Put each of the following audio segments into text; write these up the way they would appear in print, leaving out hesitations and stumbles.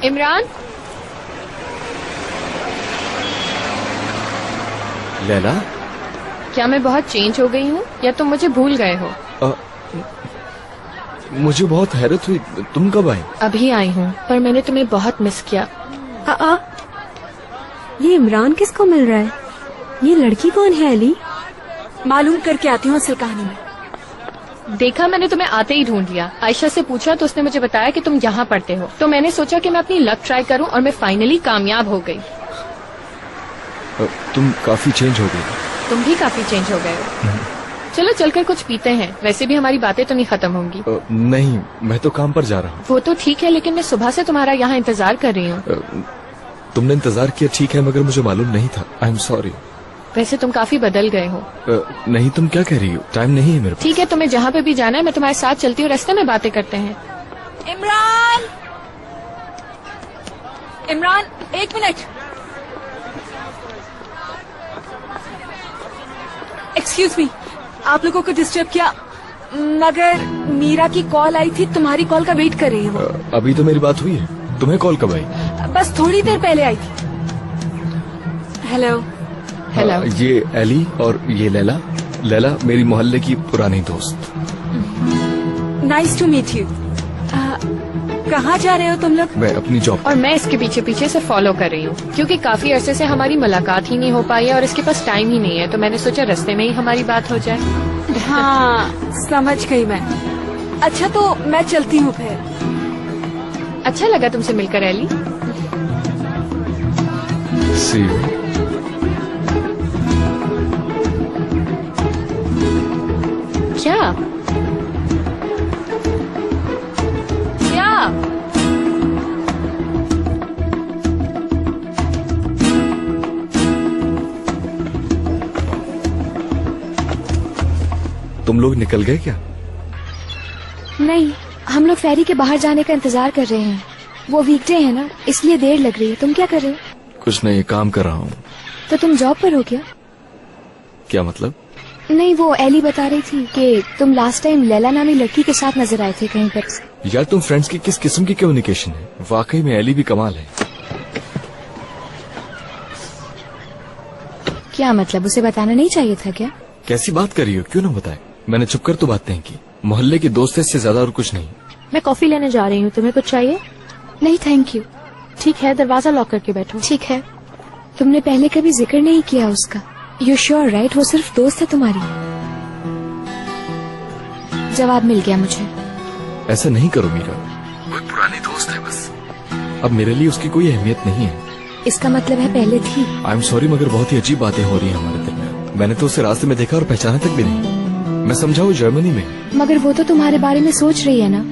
इमरान। लैला, क्या मैं बहुत चेंज हो गई हूँ या तुम मुझे भूल गए हो? मुझे बहुत हैरत हुई, तुम कब आई? अभी आई हूँ, पर मैंने तुम्हें बहुत मिस किया। ये इमरान किसको मिल रहा है? ये लड़की कौन है अली? मालूम करके आती हूँ असल कहानी में। देखा, मैंने तुम्हें आते ही ढूंढ लिया। आयशा से पूछा तो उसने मुझे बताया कि तुम यहाँ पढ़ते हो, तो मैंने सोचा कि मैं अपनी लक ट्राई करूँ और मैं फाइनली कामयाब हो गई। तुम काफी चेंज हो गई। तुम भी काफी चेंज हो गए हो। चलो चलकर कुछ पीते हैं, वैसे भी हमारी बातें तो नहीं खत्म होंगी। नहीं, मैं तो काम पर जा रहा हूँ। वो तो ठीक है, लेकिन मैं सुबह से तुम्हारा यहाँ इंतजार कर रही हूँ। तुमने इंतजार किया ठीक है, मगर मुझे मालूम नहीं था। आई एम सॉरी। वैसे तुम काफी बदल गए हो। नहीं, तुम क्या कह रही हो? टाइम नहीं है मेरे पास। ठीक है, तुम्हें जहाँ पे भी जाना है मैं तुम्हारे साथ चलती हूँ, रास्ते में बातें करते हैं। इमरान, इमरान, एक मिनट। एक्सक्यूज मी, आप लोगों को डिस्टर्ब किया, मगर मीरा की कॉल आई थी, तुम्हारी कॉल का वेट कर रही है वो। अभी तो मेरी बात हुई है। तुम्हें कॉल कब आई? बस थोड़ी देर पहले आई थी। हेलो। हेलो। ये एली और ये लैला। लैला मेरी मोहल्ले की पुरानी दोस्त। Nice to meet you. कहाँ जा रहे हो तुम लोग? मैं अपनी जॉब। और मैं इसके पीछे पीछे से फॉलो कर रही हूँ, क्योंकि काफी अरसे से हमारी मुलाकात ही नहीं हो पाई है और इसके पास टाइम ही नहीं है, तो मैंने सोचा रास्ते में ही हमारी बात हो जाए। हाँ, समझ गई मैं। अच्छा तो मैं चलती हूँ फिर। अच्छा लगा तुमसे मिलकर एली। See you. क्या क्या? तुम लोग निकल गए क्या? नहीं, हम लोग फेरी के बाहर जाने का इंतजार कर रहे हैं। वो वीकडे है ना, इसलिए देर लग रही है। तुम क्या कर रहे हो? कुछ नहीं, काम कर रहा हूँ। तो तुम जॉब पर हो क्या? क्या मतलब? नहीं, वो एली बता रही थी कि तुम लास्ट टाइम लैला नामी लड़की के साथ नजर आए थे कहीं पर। यार तुम फ्रेंड्स की किस किस्म की कम्युनिकेशन है? वाकई में एली भी कमाल है। क्या मतलब, उसे बताना नहीं चाहिए था क्या? कैसी बात कर रही हो? क्यों ना बताए? मैंने छुप कर तो बातें की। मोहल्ले की दोस्त है, इससे ज्यादा और कुछ नहीं। मैं कॉफी लेने जा रही हूँ, तुम्हें कुछ चाहिए? नहीं थैंक यू। ठीक है, दरवाजा लॉक करके बैठो। ठीक है। तुमने पहले कभी जिक्र नहीं किया उसका। You sure right? वो सिर्फ दोस्त है तुम्हारी? जवाब मिल गया मुझे। ऐसा नहीं करो मीरा, वो एक पुरानी दोस्त है बस। अब मेरे लिए उसकी कोई अहमियत नहीं है। इसका मतलब है पहले थी। आई एम सॉरी, मगर बहुत ही अजीब बातें हो रही है हमारे दरमियान। मैंने तो उसे रास्ते में देखा और पहचाना तक भी नहीं। मैं समझा वो जर्मनी में। मगर वो तो तुम्हारे बारे में सोच रही है ना।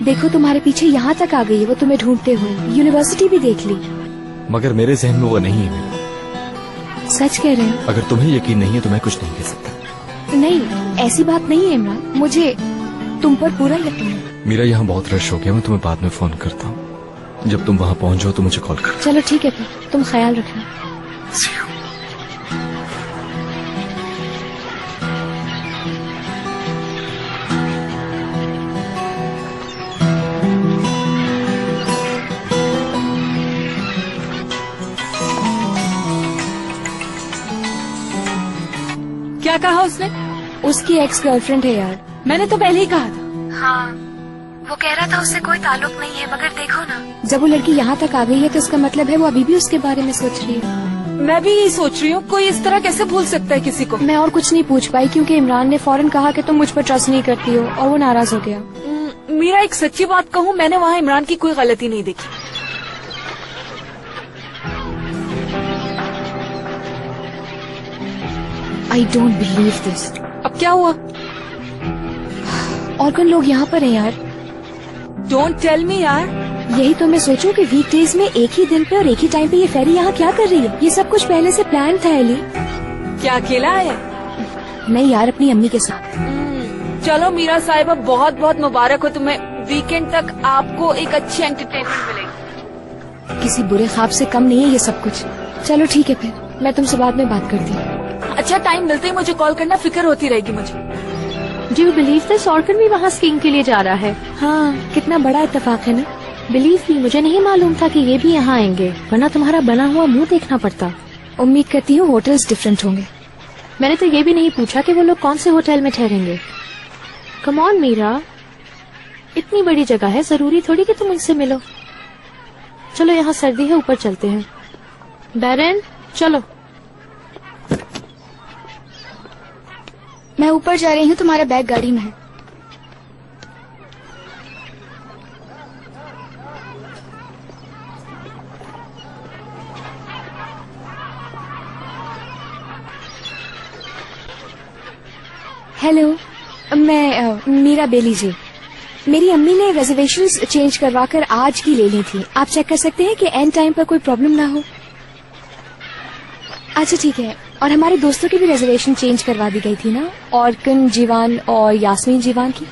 देखो तुम्हारे पीछे यहाँ तक आ गई है वो तुम्हें ढूंढते हुए। यूनिवर्सिटी भी देख ली। मगर मेरे जहन में वो नहीं है मेरा। सच कह रहे हो? अगर तुम्हें यकीन नहीं है तो मैं कुछ नहीं कह सकता। नहीं, ऐसी बात नहीं है इमरान, मुझे तुम पर पूरा यकीन है। मेरा यहाँ बहुत रश हो गया, मैं तुम्हें बाद में फोन करता हूँ। जब तुम वहाँ पहुँच जाओ तो मुझे कॉल कर। चलो ठीक है, फिर तुम ख्याल रखना। See you. क्या कहा उसने? उसकी एक्स गर्लफ्रेंड है यार। मैंने तो पहले ही कहा था। हाँ, वो कह रहा था उससे कोई ताल्लुक नहीं है, मगर देखो ना, जब वो लड़की यहाँ तक आ गई है तो इसका मतलब है वो अभी भी उसके बारे में सोच रही है। मैं भी यही सोच रही हूँ, कोई इस तरह कैसे भूल सकता है किसी को। मैं और कुछ नहीं पूछ पाई क्योंकि इमरान ने फौरन कहा कि तुम मुझ पर ट्रस्ट नहीं करती हो और वो नाराज हो गया। मेरा एक सच्ची बात कहूँ, मैंने वहाँ इमरान की कोई गलती नहीं देखी। I don't believe this. अब क्या हुआ? और कौन लोग यहाँ पर हैं यार? डोंट टेल मी यार। यही तो मैं सोचूं कि वीकडेज में एक ही दिन पे और एक ही टाइम पे ये फेरी यहाँ क्या कर रही है? ये सब कुछ पहले से प्लान था एली। क्या अकेला है? नहीं यार, अपनी अम्मी के साथ। चलो मीरा साहिबा, बहुत बहुत मुबारक हो तुम्हें। वीकेंड तक आपको एक अच्छी एंटरटेनमेंट मिलेगी। किसी बुरे ख्वाब से कम नहीं है ये सब कुछ। चलो ठीक है, फिर मैं तुमसे बाद में बात करती हूँ। अच्छा, टाइम मिलते ही मुझे कॉल करना, फिक्र होती रहेगी मुझे। Do you believe this? ऑर्कन भी वहाँ स्कीइंग के लिए जा रहा है। हाँ, कितना बड़ा इत्तेफाक है ना। बिलीव मी, मुझे नहीं मालूम था कि ये भी यहाँ आएंगे, वरना तुम्हारा बना हुआ मुंह देखना पड़ता। उम्मीद करती हूँ होटल्स डिफरेंट होंगे। मैंने तो ये भी नहीं पूछा कि वो लोग कौन से होटल में ठहरेंगे। कम ऑन मीरा, इतनी बड़ी जगह है, जरूरी थोड़ी कि तुम उनसे मिलो। चलो यहाँ सर्दी है, ऊपर चलते हैं। बैरन चलो। मैं ऊपर जा रही हूँ, तुम्हारा बैग गाड़ी में है। हेलो, मैं मीरा बेली जी। मेरी अम्मी ने रिजर्वेशंस चेंज करवाकर आज की ले ली थी। आप चेक कर सकते हैं कि एंड टाइम पर कोई प्रॉब्लम ना हो। अच्छा ठीक है। और हमारे दोस्तों की भी रिजर्वेशन चेंज करवा दी गई थी ना, ऑर्कन जीवान और यास्मीन जीवान की।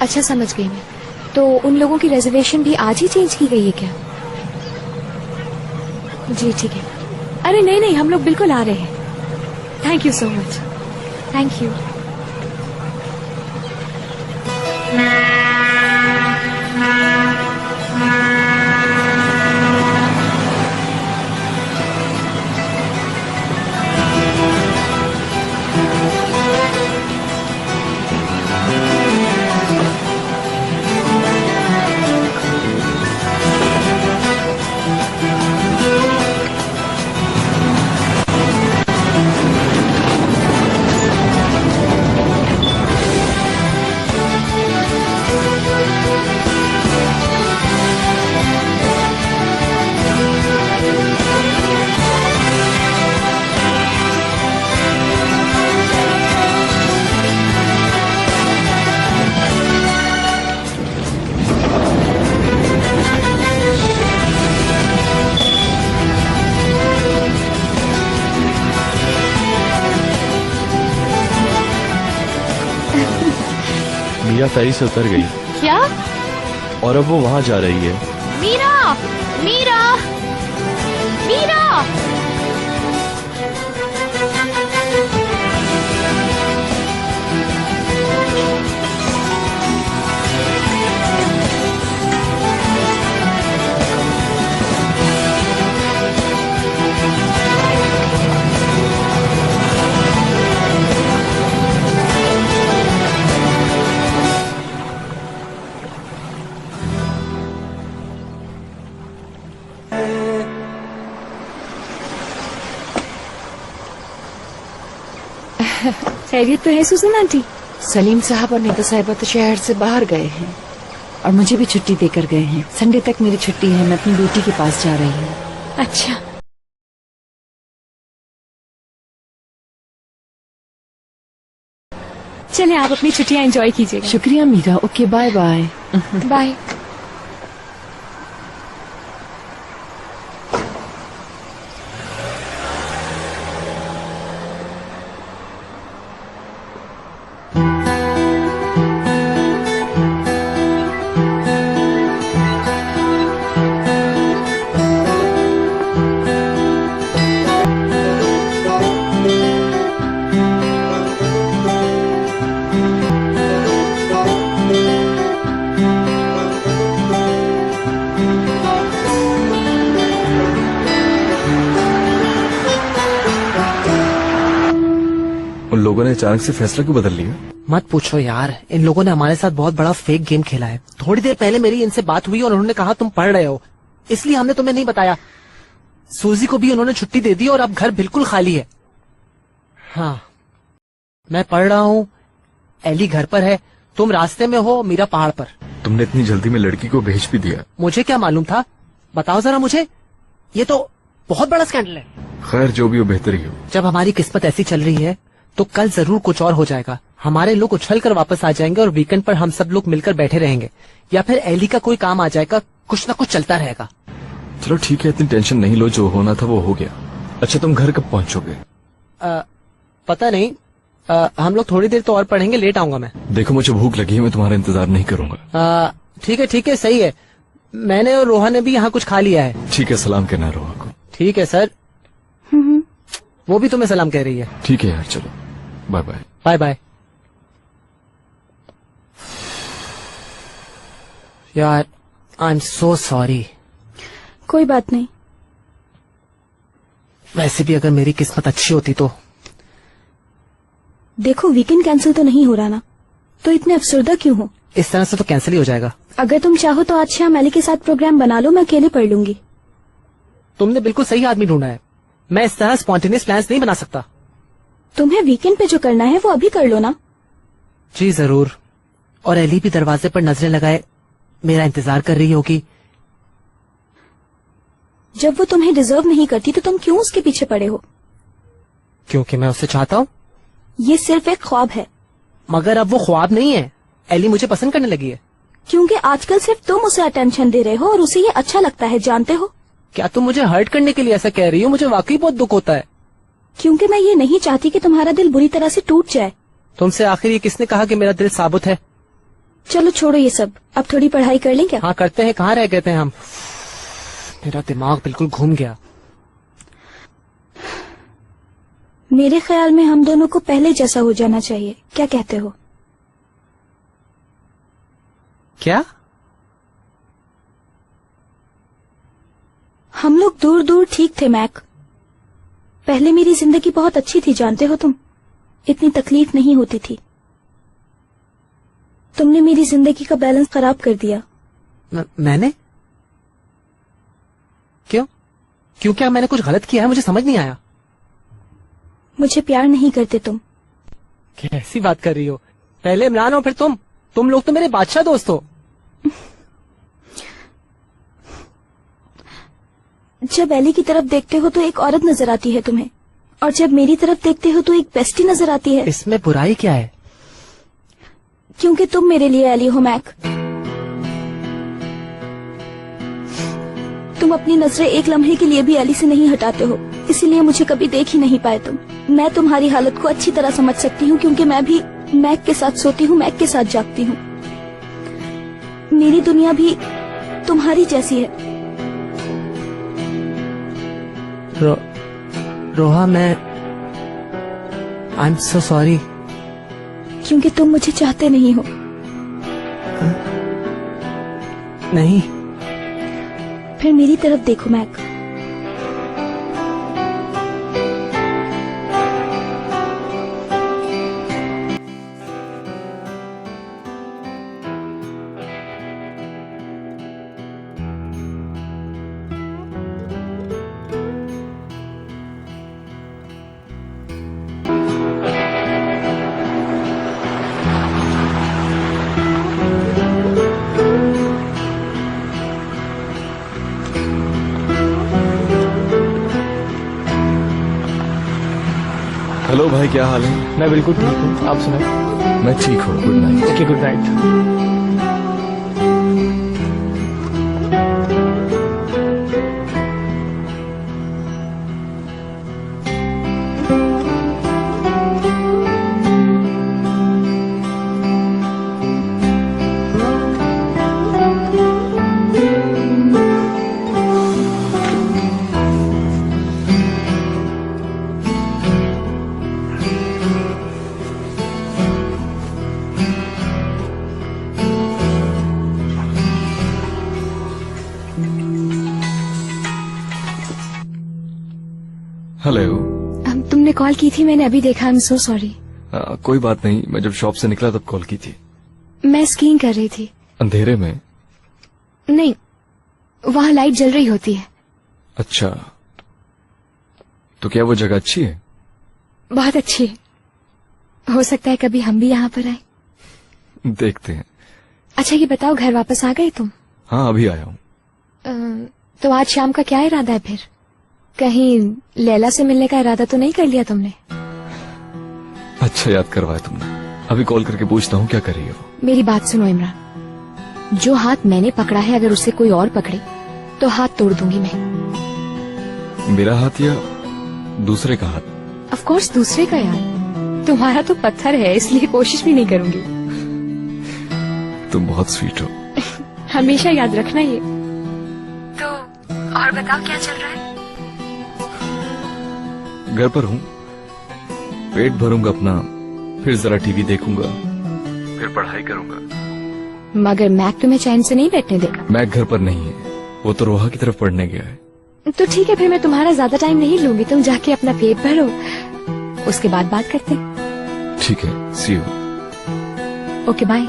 अच्छा समझ गई मैं। तो उन लोगों की रिजर्वेशन भी आज ही चेंज की गई है क्या? जी ठीक है। अरे नहीं नहीं, हम लोग बिल्कुल आ रहे हैं। Thank you so much. Thank you. Meera ferry से उतर गई क्या? और अब वो वहाँ जा रही है। मीरा, मीरा, मीरा। खैरियत तो है सुसन आंटी? सलीम साहब और नीता साहिबा तो शहर से बाहर गए हैं और मुझे भी छुट्टी देकर गए हैं। संडे तक मेरी छुट्टी है, मैं अपनी बेटी के पास जा रही हूँ। अच्छा। चले आप अपनी छुट्टियां एंजॉय कीजिएगा। शुक्रिया Meera. Okay bye bye. Bye. उन लोगों ने अचानक से फैसला क्यों बदल लिया? मत पूछो यार, इन लोगों ने हमारे साथ बहुत बड़ा फेक गेम खेला है। थोड़ी देर पहले मेरी इनसे बात हुई और उन्होंने कहा तुम पढ़ रहे हो, इसलिए हमने तुम्हें नहीं बताया। सूजी को भी उन्होंने छुट्टी दे दी और अब घर बिल्कुल खाली है। हाँ, मैं पढ़ रहा हूँ, एली घर पर है, तुम रास्ते में हो, मीरा पहाड़ पर। तुमने इतनी जल्दी में लड़की को भेज भी दिया? मुझे क्या मालूम था, बताओ जरा मुझे। ये तो बहुत बड़ा स्कैंडल है। खैर जो भी हो, बेहतर ही हो। जब हमारी किस्मत ऐसी चल रही है तो कल जरूर कुछ और हो जाएगा। हमारे लोग उछल कर वापस आ जाएंगे और वीकेंड पर हम सब लोग मिलकर बैठे रहेंगे, या फिर एली का कोई काम आ जाएगा, कुछ ना कुछ चलता रहेगा। चलो ठीक है, इतनी टेंशन नहीं लो, जो होना था वो हो गया। अच्छा तुम घर कब पहुंचोगे? पता नहीं, हम लोग थोड़ी देर तो और पढ़ेंगे, लेट आऊंगा मैं। देखो मुझे भूख लगी है, मैं तुम्हारा इंतजार नहीं करूंगा। ठीक है सही है। मैंने और रोहा ने भी यहाँ कुछ खा लिया है। ठीक है, सलाम कहना रोहा को। ठीक है सर। वो भी तुम्हें सलाम कह रही है। ठीक है यार, चलो बाय बाय। Bye bye. यार आई एम सो सॉरी। कोई बात नहीं। वैसे भी अगर मेरी किस्मत अच्छी होती तो। देखो वीकेंड कैंसिल तो नहीं हो रहा ना, तो इतने अफसरदा क्यों हो? इस तरह से तो कैंसिल ही हो जाएगा। अगर तुम चाहो तो आज शाम अली के साथ प्रोग्राम बना लो, मैं अकेले पढ़ लूंगी। तुमने बिल्कुल सही आदमी ढूंढा है। मैं इस तरह स्पॉन्टेनियस प्लान्स नहीं बना सकता। तुम्हें वीकेंड पे जो करना है वो अभी कर लो ना। जी जरूर। और एली भी दरवाजे पर नजरें लगाए मेरा इंतजार कर रही होगी। जब वो तुम्हें डिजर्व नहीं करती तो तुम क्यों उसके पीछे पड़े हो? क्योंकि मैं उससे चाहता हूँ। ये सिर्फ एक ख्वाब है। मगर अब वो ख्वाब नहीं है। एली मुझे पसंद करने लगी है। क्योंकि आजकल सिर्फ तुम उसे अटेंशन दे रहे हो और उसे ये अच्छा लगता है, जानते हो? क्या तुम मुझे हर्ट करने के लिए ऐसा कह रही हो? मुझे वाकई बहुत दुख होता है। क्योंकि मैं ये नहीं चाहती कि तुम्हारा दिल बुरी तरह से टूट जाए। तुमसे आखिर ये किसने कहा कि मेरा दिल साबुत है? चलो छोड़ो ये सब, अब थोड़ी पढ़ाई कर लें क्या? हाँ करते हैं। कहाँ रह गए थे हम? मेरा दिमाग बिल्कुल घूम गया। मेरे ख्याल में हम दोनों को पहले जैसा हो जाना चाहिए, क्या कहते हो? क्या? हम लोग दूर दूर ठीक थे मैक। पहले मेरी जिंदगी बहुत अच्छी थी, जानते हो तुम। इतनी तकलीफ नहीं होती थी। तुमने मेरी जिंदगी का बैलेंस खराब कर दिया। मैंने? क्यों? क्यों? क्या मैंने कुछ गलत किया है? मुझे समझ नहीं आया। मुझे प्यार नहीं करते तुम। कैसी बात कर रही हो? पहले इमरान हो फिर तुम लोग तो मेरे बादशाह दोस्त हो। जब एली की तरफ देखते हो तो एक औरत नजर आती है तुम्हें, और जब मेरी तरफ देखते हो तो एक बेस्टी नजर आती है। इसमें बुराई क्या है? क्योंकि तुम मेरे लिए एली हो मैक। तुम अपनी नजरें एक लम्हे के लिए भी एली से नहीं हटाते हो, इसीलिए मुझे कभी देख ही नहीं पाए तुम। मैं तुम्हारी हालत को अच्छी तरह समझ सकती हूँ, क्योंकि मैं भी मैक के साथ सोती हूँ, मैक के साथ जागती हूँ। मेरी दुनिया भी तुम्हारी जैसी है। रोहा, मैं आई एम सो सॉरी। क्योंकि तुम मुझे चाहते नहीं हो। नहीं। फिर मेरी तरफ देखो मैक। हेलो भाई, क्या हाल है? मैं बिल्कुल ठीक हूँ, आप सुनाए? मैं ठीक हूँ। Good night. Okay, good night. Hello. तुमने कॉल की थी, मैंने अभी देखा। I am so sorry. कोई बात नहीं, मैं जब शॉप से निकला तब कॉल की थी। मैं स्कीइंग कर रही थी। अंधेरे में? नहीं, वहाँ लाइट जल रही होती है। अच्छा, तो क्या वो जगह अच्छी है? बहुत अच्छी है। हो सकता है कभी हम भी यहाँ पर आए। देखते हैं। अच्छा ये बताओ, घर वापस आ गए तुम? हाँ, अभी आया हूँ। तो आज शाम का क्या इरादा है फिर? कहीं लैला से मिलने का इरादा तो नहीं कर लिया तुमने? अच्छा याद करवाया तुमने। अभी कॉल करके पूछता हूँ क्या कर रही हो। मेरी बात सुनो इमरान, जो हाथ मैंने पकड़ा है अगर उसे कोई और पकड़े तो हाथ तोड़ दूंगी मैं। मेरा हाथ या दूसरे का हाथ? ऑफ कोर्स दूसरे का यार। तुम्हारा तो पत्थर है, इसलिए कोशिश भी नहीं करूंगी। तुम बहुत स्वीट हो। हमेशा याद रखना ये। तो और बताओ क्या चल रहा है? घर पर हूँ, पेट भरूंगा अपना, फिर जरा टीवी देखूंगा, फिर पढ़ाई करूंगा, मगर मैक तुम्हें चैन से नहीं बैठने देगा। मैं घर पर नहीं है, वो तो रोहा की तरफ पढ़ने गया है। तो ठीक है, फिर मैं तुम्हारा ज्यादा टाइम नहीं लूंगी। तुम जाके अपना पेट भरो, उसके बाद बात करते हैं। ठीक है, see you. Okay bye.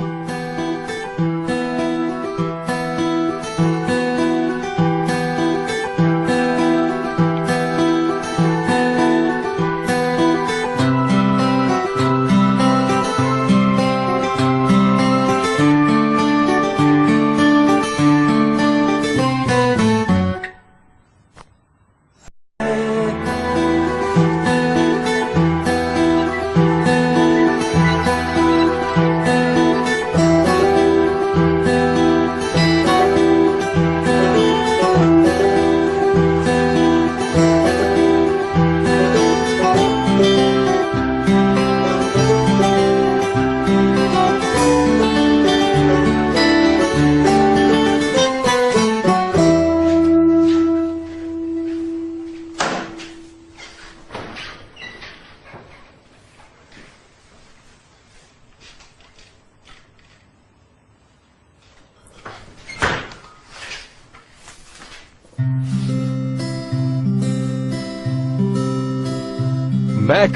Mac,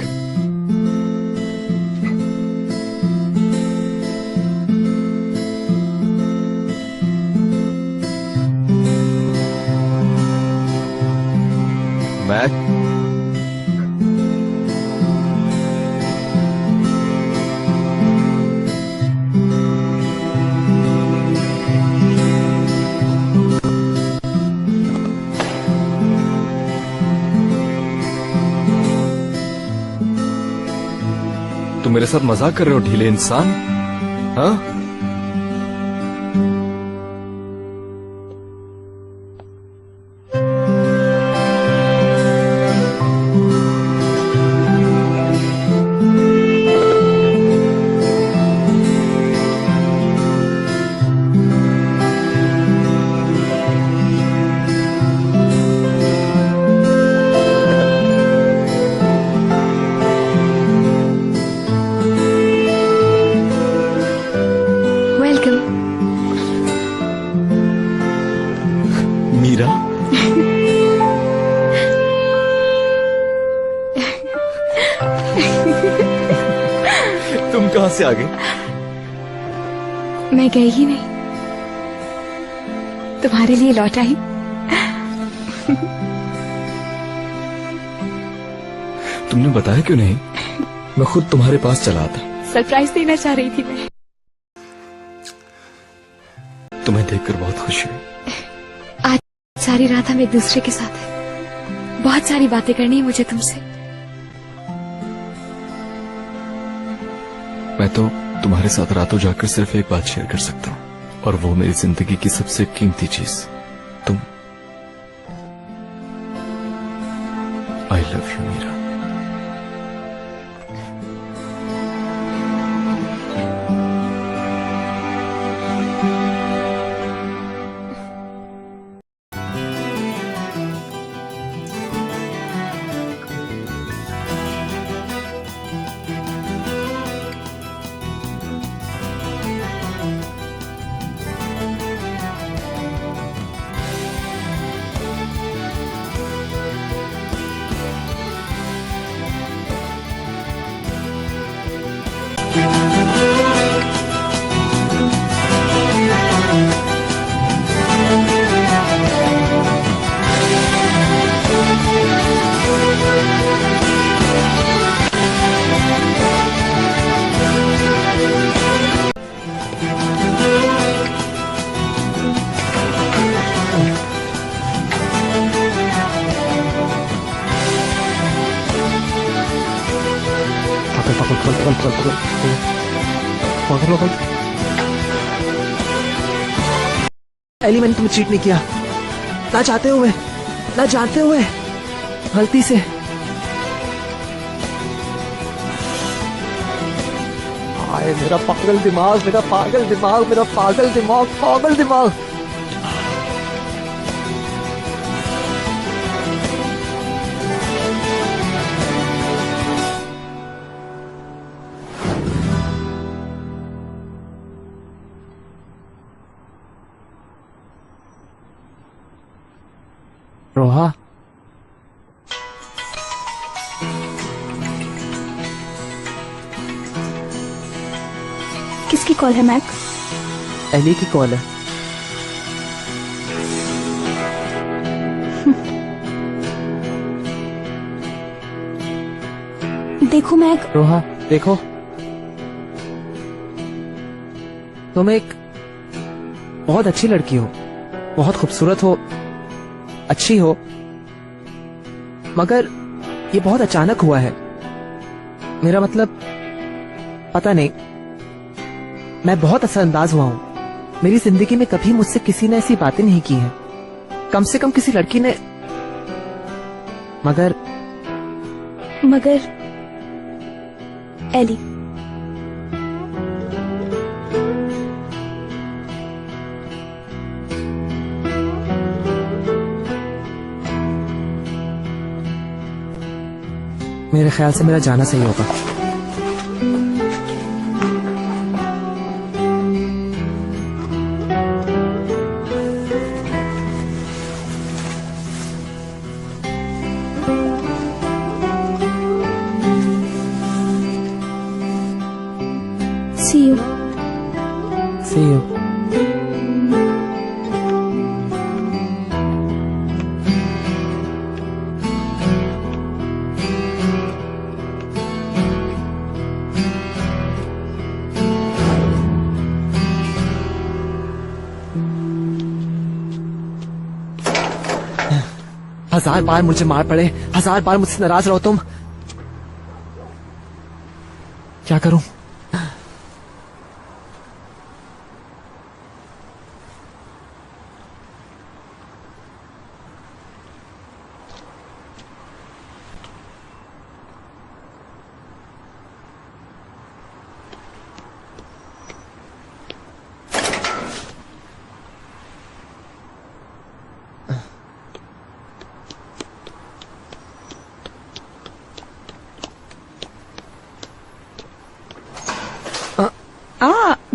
Mac, तुम मेरे साथ मजाक कर रहे हो ढीले इंसान? हाँ? मीरा, तुम कहाँ से आ गए? मैं गई ही नहीं, तुम्हारे लिए लौट आई। तुमने बताया क्यों नहीं? मैं खुद तुम्हारे पास चला आता। सरप्राइज देना चाह रही थी मैं। तुम्हें देखकर बहुत खुशी हुई। आज सारी रात हम एक दूसरे के साथ हैं। बहुत सारी बातें करनी है मुझे तुमसे। मैं तो तुम्हारे साथ रातों जाकर सिर्फ एक बात शेयर कर सकता हूँ, और वो मेरी जिंदगी की सबसे कीमती चीज तुम। I love you Meera. Ellie, मैंने तुम्हें चीट नहीं किया, ना चाहते हुए, ना जानते हुए, गलती से। हाय मेरा पागल दिमाग, मेरा पागल दिमाग, मेरा पागल दिमाग, पागल दिमाग। रोहा, किसकी कॉल है मैक? एली की कॉल है। देखो मैक। रोहा देखो, तुम एक बहुत अच्छी लड़की हो, बहुत खूबसूरत हो, अच्छी हो, मगर ये बहुत अचानक हुआ है। मेरा मतलब पता नहीं, मैं बहुत असरअंदाज हुआ हूं। मेरी जिंदगी में कभी मुझसे किसी ने ऐसी बातें नहीं की हैं, कम से कम किसी लड़की ने। मगर एली, मेरे ख्याल से मेरा जाना सही होगा। सी यू। See you. हजार बार मुझे मार पड़े, हजार बार मुझसे नाराज रहो तुम, क्या करूं?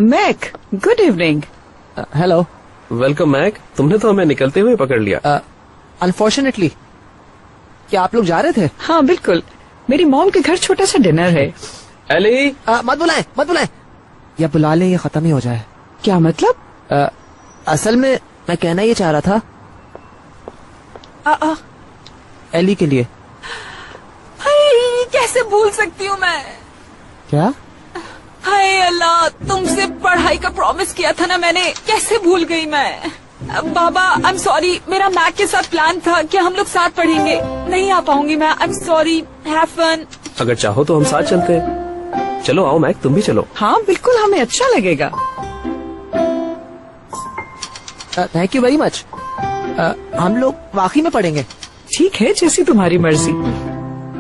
Mac, good evening. Hello. Welcome Mac, तुमने तो हमें निकलते हुए पकड़ लिया। अनफॉर्चुनेटली, क्या आप लोग जा रहे थे? हाँ बिल्कुल, मेरी मॉम के घर छोटा सा डिनर है। एली, मत बुलाएं, या बुला लें, ये खत्म ही हो जाए। क्या मतलब? असल में मैं कहना ये चाह रहा था, एली के लिए। कैसे भूल सकती हूँ मैं? क्या? हाय अल्लाह, तुमसे पढ़ाई का प्रॉमिस किया था ना मैंने, कैसे भूल गई मैं। बाबा आई एम सॉरी, मेरा मैक के साथ प्लान था कि हम लोग साथ पढ़ेंगे, नहीं आ पाऊंगी मैं, I am sorry, have fun. अगर चाहो तो हम साथ चलते हैं। चलो आओ मैक, तुम भी चलो। हाँ बिल्कुल, हमें अच्छा लगेगा। Thank you very much. हम लोग वाकई में पढ़ेंगे। ठीक है, जैसी तुम्हारी मर्जी।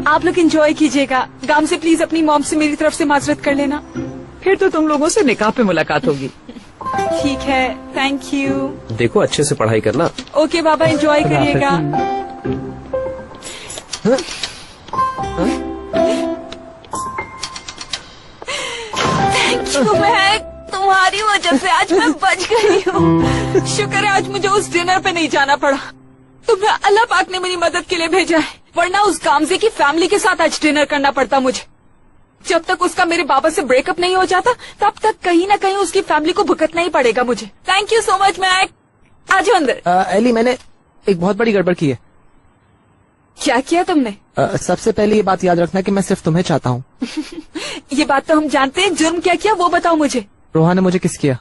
आप लोग एंजॉय कीजिएगा। गाम से प्लीज अपनी मॉम से मेरी तरफ से माजरत कर लेना। फिर तो तुम लोगों से निकाह पे मुलाकात होगी। ठीक है, थैंक यू। देखो अच्छे से पढ़ाई करना। ओके बाबा, एंजॉय करिएगा। थैंक यू मैक, तुम्हारी वजह से आज मैं बच गई हूँ। शुक्र है आज मुझे उस डिनर पे नहीं जाना पड़ा। तुम्हें अल्लाह पाक ने मेरी मदद के लिए भेजा है, वरना उस गामजे की फैमिली के साथ आज डिनर करना पड़ता मुझे। जब तक उसका मेरे बाबा से ब्रेकअप नहीं हो जाता, तब तक कहीं ना कहीं उसकी फैमिली को भुगतना ही पड़ेगा मुझे। Thank you so much Mac. आ जाओ अंदर। एली, मैंने एक बहुत बड़ी गड़बड़ की है। क्या किया तुमने? सबसे पहले ये बात याद रखना कि मैं सिर्फ तुम्हें चाहता हूँ। ये बात तो हम जानते हैं, जुर्म क्या किया वो बताओ मुझे। रोहा ने मुझे किस किया?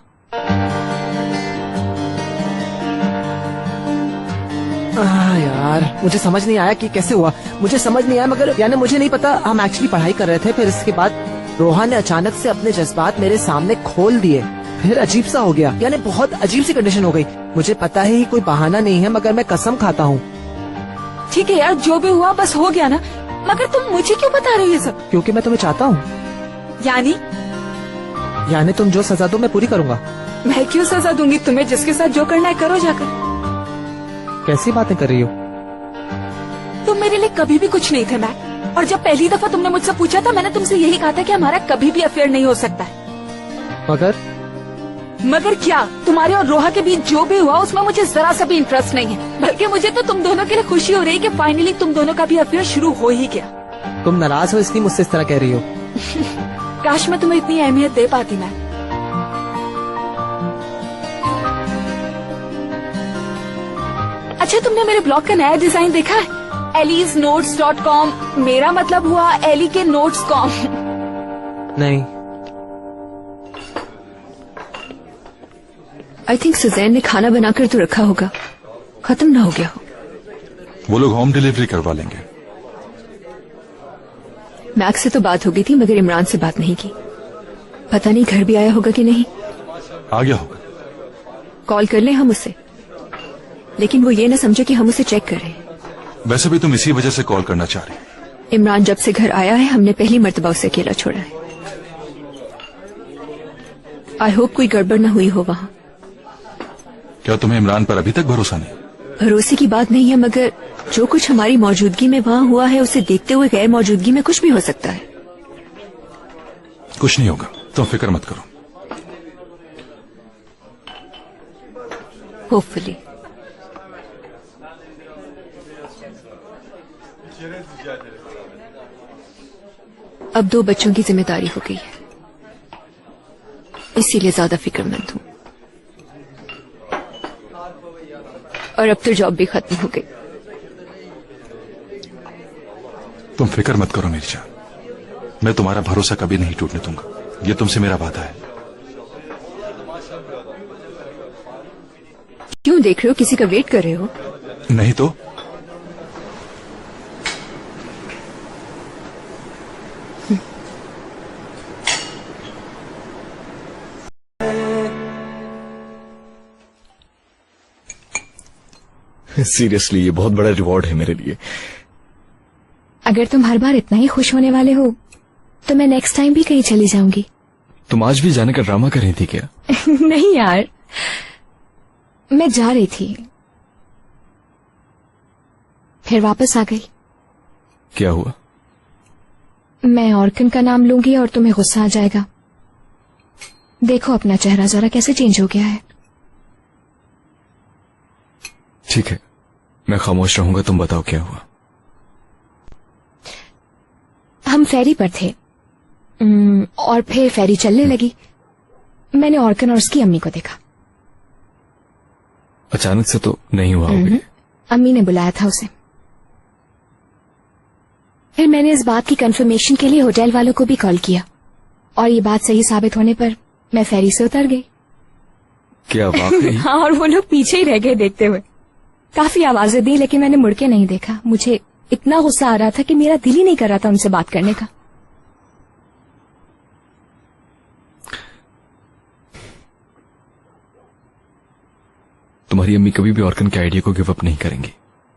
यार, मुझे समझ नहीं आया कि कैसे हुआ, मुझे समझ नहीं आया, मगर यानी मुझे नहीं पता। हम एक्चुअली पढ़ाई कर रहे थे, फिर इसके बाद रोहा ने अचानक से अपने जज्बात मेरे सामने खोल दिए, फिर अजीब सा हो गया, यानी बहुत अजीब सी कंडीशन हो गई। मुझे पता है ये कोई बहाना नहीं है, मगर मैं कसम खाता हूँ। ठीक है यार, जो भी हुआ बस हो गया ना, मगर तुम मुझे क्यों बता रहे हो ये सब? क्योंकि मैं तुम्हें चाहता हूँ। यानी तुम जो सजा दो मैं पूरी करूँगा। मैं क्यों सजा दूंगी तुम्हें? जिसके साथ जो करना है करो जाकर। कैसी बातें कर रही हो? तुम मेरे लिए कभी भी कुछ नहीं थे मैक, और जब पहली दफा तुमने मुझसे पूछा था, मैंने तुमसे यही कहा था कि हमारा कभी भी अफेयर नहीं हो सकता है। मगर क्या, तुम्हारे और रोहा के बीच जो भी हुआ उसमें मुझे जरा सा भी इंटरेस्ट नहीं है। बल्कि मुझे तो तुम दोनों के लिए खुशी हो रही है कि फाइनली तुम दोनों का भी अफेयर शुरू हो ही गया। तुम नाराज हो इसलिए मुझसे इस तरह कह रही हो? काश मैं तुम्हें इतनी अहमियत दे पाती। मैं अच्छा, तुमने मेरे ब्लॉग का नया डिजाइन देखा है? ElliesNotes.com। मेरा मतलब हुआ एली के notes.com। नहीं। आई थिंक सुजैन ने खाना बनाकर तो रखा होगा, खत्म ना हो गया हो। वो लोग होम डिलीवरी करवा लेंगे। मैक्स से तो बात हो गई थी मगर इमरान से बात नहीं की। पता नहीं घर भी आया होगा कि नहीं। आ गया होगा। कॉल कर लें हम उसे, लेकिन वो ये ना समझे कि हम उसे चेक कर रहे हैं। वैसे भी तुम इसी वजह से कॉल करना चाह रही। इमरान जब से घर आया है हमने पहली मर्तबा उसे अकेला छोड़ा है। आई होप कोई गड़बड़ ना हुई हो वहाँ। क्या तुम्हें इमरान पर अभी तक भरोसा नहीं? भरोसे की बात नहीं है, मगर जो कुछ हमारी मौजूदगी में वहाँ हुआ है उसे देखते हुए गैर मौजूदगी में कुछ भी हो सकता है। कुछ नहीं होगा, तुम फिक्र मत करो। होपफुली। अब 2 बच्चों की जिम्मेदारी हो गई है, इसीलिए ज्यादा फिक्रमंद हूं। और अब तो जॉब भी खत्म हो गई। तुम फिक्र मत करो मेरी जान, मैं तुम्हारा भरोसा कभी नहीं टूटने दूंगा, ये तुमसे मेरा वादा है। क्यों देख रहे हो, किसी का वेट कर रहे हो? नहीं तो। सीरियसली ये बहुत बड़ा रिवॉर्ड है मेरे लिए। अगर तुम हर बार इतना ही खुश होने वाले हो तो मैं नेक्स्ट टाइम भी कहीं चली जाऊंगी। तुम आज भी जाने का ड्रामा कर रही थी क्या? नहीं यार, मैं जा रही थी फिर वापस आ गई। क्या हुआ? मैं ऑर्कन का नाम लूंगी और तुम्हें गुस्सा आ जाएगा। देखो अपना चेहरा जरा कैसे चेंज हो गया है। ठीक है, मैं खामोश रहूंगा, तुम बताओ क्या हुआ। हम फेरी पर थे और फिर फेरी चलने लगी। मैंने ऑर्कन और उसकी अम्मी को देखा। अचानक से तो नहीं हुआ होगा। अम्मी ने बुलाया था उसे। फिर मैंने इस बात की कंफर्मेशन के लिए होटल वालों को भी कॉल किया और ये बात सही साबित होने पर मैं फेरी से उतर गई। क्या वाकई? हाँ, और वो लोग पीछे ही रह गए देखते हुए। काफी आवाजें दी लेकिन मैंने मुड़ के नहीं देखा। मुझे इतना गुस्सा आ रहा था कि मेरा दिल ही नहीं कर रहा था उनसे बात करने का। तुम्हारी अम्मी कभी भी ऑर्कन के आइडिया को गिव अप नहीं करेंगी।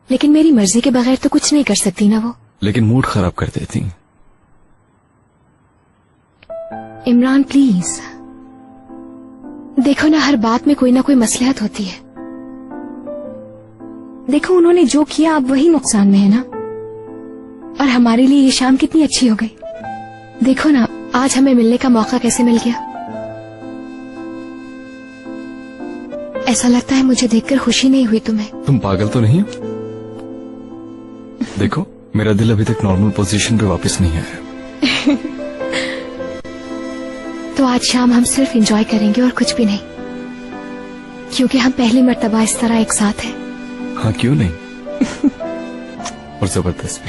लेकिन मेरी मर्जी के बगैर तो कुछ नहीं कर सकती ना वो। लेकिन मूड खराब कर देती। इमरान प्लीज देखो ना, हर बात में कोई ना कोई मसलहत होती है। देखो उन्होंने जो किया अब वही नुकसान में है ना, और हमारे लिए ये शाम कितनी अच्छी हो गई। देखो ना आज हमें मिलने का मौका कैसे मिल गया। ऐसा लगता है मुझे देखकर खुशी नहीं हुई तुम्हें। तुम पागल तो नहीं हो? देखो मेरा दिल अभी तक नॉर्मल पोजीशन पे वापस नहीं आया। तो आज शाम हम सिर्फ एंजॉय करेंगे और कुछ भी नहीं, क्योंकि हम पहली मर्तबा इस तरह एक साथ हैं। हाँ क्यों नहीं। और जबरदस्त।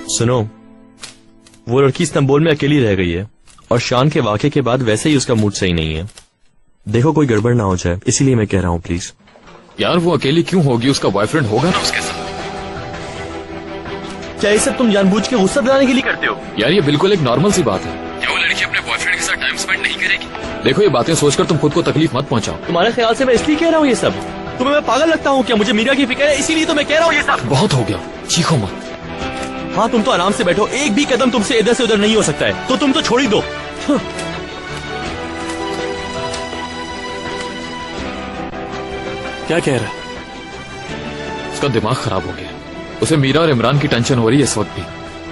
सुनो, वो लड़की इस्तांबुल में अकेली रह गई है और शान के वाक़े के बाद वैसे ही उसका मूड सही नहीं है। देखो कोई गड़बड़ ना हो जाए, इसीलिए मैं कह रहा हूँ प्लीज। यार वो अकेली क्यों होगी, उसका बॉयफ्रेंड होगा ना उसके साथ। क्या ये सब तुम जानबूझ के गुस्सा दिलाने के लिए करते हो? यार ये बिल्कुल एक नॉर्मल सी बात है। क्या वो लड़की अपने बॉयफ्रेंड के साथ टाइम स्पेंड नहीं करेगी? देखो ये बातें सोचकर तुम खुद को तकलीफ मत पहुंचाओ। तुम्हारे ख्याल से मैं इसलिए कह रहा हूँ ये सब? तुम्हें मैं पागल लगता हूँ क्या? मुझे मीरा की फिक्र है, इसीलिए तो मैं कह रहा हूँ ये सब। बहुत हो गया, चीखो मत। हाँ तुम तो आराम से बैठो, एक भी कदम तुमसे इधर से उधर नहीं हो सकता है, तो तुम तो छोड़ ही दो। क्या कह रहा है? उसका दिमाग खराब हो गया। उसे मीरा और इमरान की टेंशन हो रही है इस वक्त भी।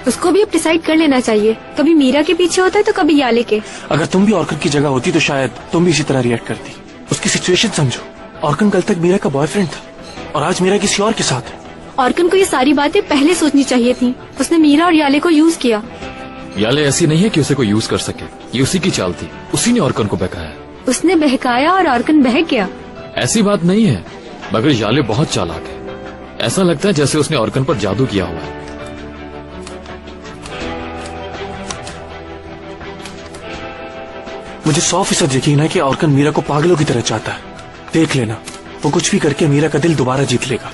उसको भी अब डिसाइड कर लेना चाहिए, कभी मीरा के पीछे होता है तो कभी याले के। अगर तुम भी ऑर्कन की जगह होती तो शायद तुम भी इसी तरह रिएक्ट करती। उसकी सिचुएशन समझो, ऑर्कन कल तक मीरा का बॉयफ्रेंड था और आज मीरा किसी और के साथ है। ऑर्कन को ये सारी बातें पहले सोचनी चाहिए थी। उसने मीरा और याले को यूज किया। याले ऐसी नहीं है कि उसे कोई यूज कर सके, ये उसी की चाल थी। उसी ने ऑर्कन को बहकाया। उसने बहकाया और ऑर्कन बहक गया। ऐसी बात नहीं है, मगर याले बहुत चालाक है। ऐसा लगता है जैसे उसने ऑर्कन पर जादू किया हुआ है। मुझे 100% यकीन है कि ऑर्कन मीरा को पागलों की तरह चाहता है। देख लेना, वो कुछ भी करके मीरा का दिल दोबारा जीत लेगा।